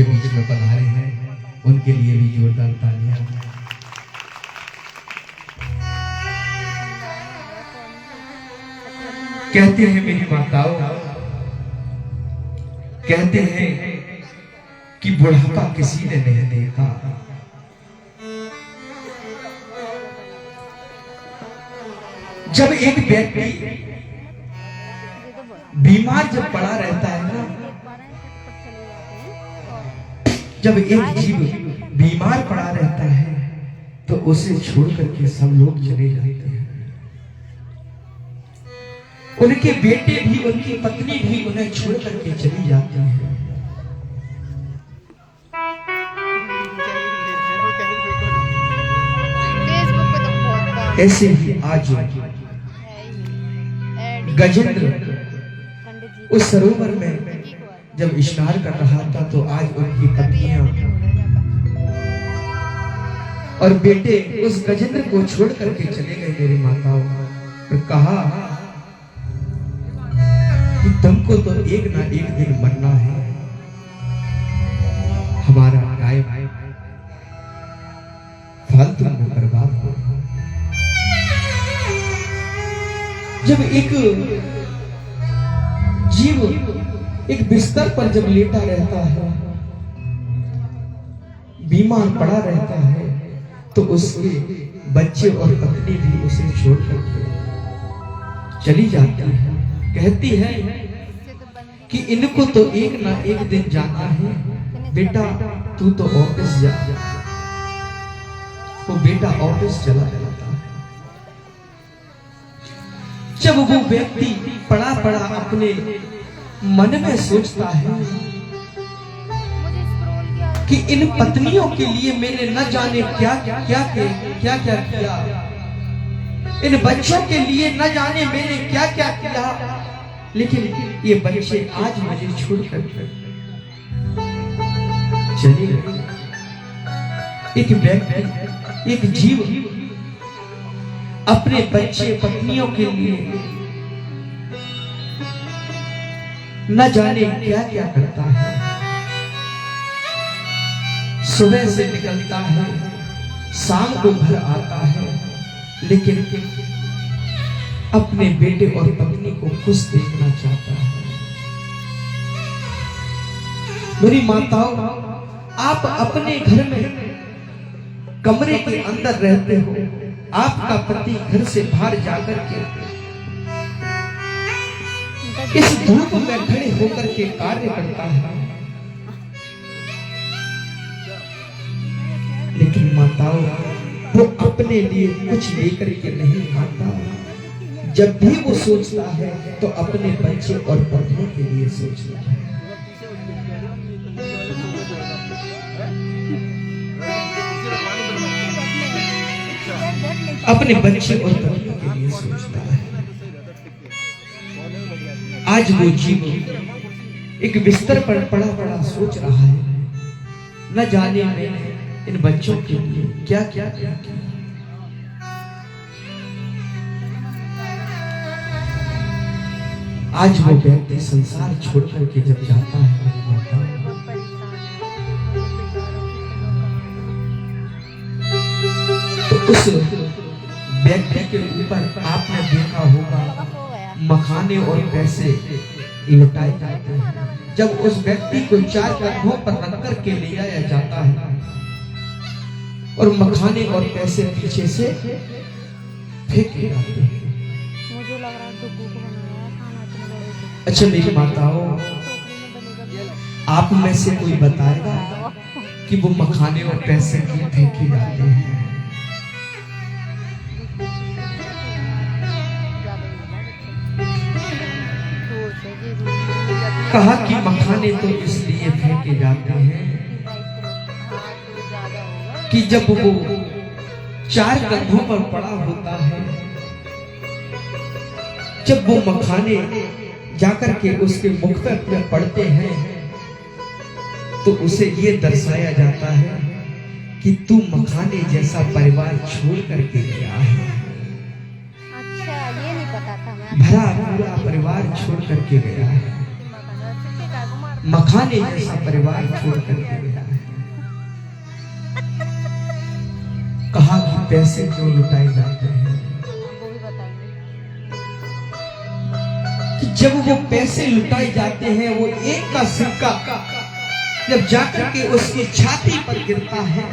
के बीच में पधारे हैं, उनके लिए भी जोरदार तालियां। कहते हैं मेरी माताओं, कहते हैं कि बुढ़ापा किसी ने नहीं देखा, जब एक व्यक्ति बीमार जब पड़ा रहता है ना, जब एक जीव बीमार पड़ा रहता है तो उसे छोड़ करके सब लोग चले जाते हैं। उनके बेटे भी, उनकी पत्नी भी उन्हें छोड़ करके चली जाती है। ऐसे ही आज गजेंद्र उस सरोवर में जब स्नान कर रहा था तो आज उनकी पत्नियां और बेटे उस गजेंद्र को छोड़ करके चले गए मेरी माताओं। और कहा कि तुमको तो एक ना एक दिन मरना है, हमारा टाइम फालतू में बर्बाद हो। जब एक जीव एक बिस्तर पर जब लेटा रहता है, बीमार पड़ा रहता है, तो उसके बच्चे और पत्नी भी उसे छोड़ करके चली जाती है। कहती है कि इनको तो एक ना एक दिन जाना है, बेटा तू तो ऑफिस जा। वो बेटा ऑफिस चला जाता है। जब वो व्यक्ति पड़ा पड़ा अपने मन में सोचता है कि इन पत्नियों के लिए मैंने न जाने क्या क्या किया, इन बच्चों के लिए न जाने मैंने क्या क्या किया, लेकिन ये बच्चे आज मुझे छोड़ कर चले गए। एक व्यक्ति, एक जीव अपने बच्चे पत्नियों के लिए न जाने क्या क्या करता है। सुबह से निकलता है, शाम को घर आता है, लेकिन अपने बेटे और पत्नी को खुश देखना चाहता है। मेरी माताओं, आप अपने घर में कमरे के अंदर रहते हो, आपका पति घर से बाहर जाकर के इस धूप में खड़े होकर के कार्य करता है, लेकिन माताओं वो अपने लिए कुछ लेकर के नहीं आता। जब भी वो सोचता है तो अपने बच्चे और पत्नी के लिए सोचता है। अपने बच्चे और पत्नी के लिए सोचता है। आज वो जीव एक बिस्तर पर पड़ा पड़ा सोच रहा है, न जाने मैंने इन बच्चों के लिए क्या क्या किया। आज वो व्यक्ति संसार छोड़ करके जब जाता है, तो उस व्यक्ति के ऊपर आपने देखा होगा मखाने और पैसे लुटाए जाते हैं। जब उस व्यक्ति को 4 कंधों पर रख कर के ले जाया जाता है और मखाने और पैसे पीछे से फेंके जाते हैं। अच्छा मेरी माताओं, आप में से कोई बताएगा कि वो मखाने और पैसे क्यों फेंके जाते हैं? कहा कि मखाने तो इसलिए फेंके जाते हैं कि जब वो 4 कंधों पर पड़ा होता है, जब वो मखाने जाकर के उसके मुख पर पड़ते हैं तो उसे ये दर्शाया जाता है कि तू मखाने जैसा परिवार छोड़ करके गया है। अच्छा, ये नहीं पता था मैं। भरा पूरा परिवार छोड़ करके गया है, मखाने जैसा परिवार छोड़ करके। पैसे क्यों लुटाए जाते हैं? वो भी बताएंगे। कि जब वो पैसे लुटाए जाते हैं, वो एक का सिक्का जब जाकर के उसकी छाती पर गिरता है,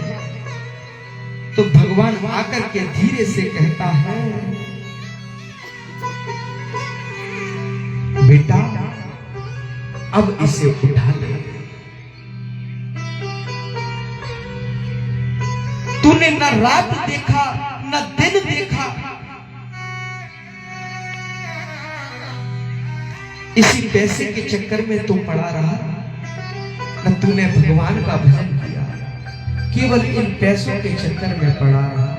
तो भगवान आकर के धीरे से कहता है, बेटा अब इसे उठा ले। तूने न रात देखा न दिन देखा, इसी पैसे के चक्कर में तू पड़ा रहा, न तूने भगवान का भजन किया, केवल इन पैसों के चक्कर में पड़ा रहा।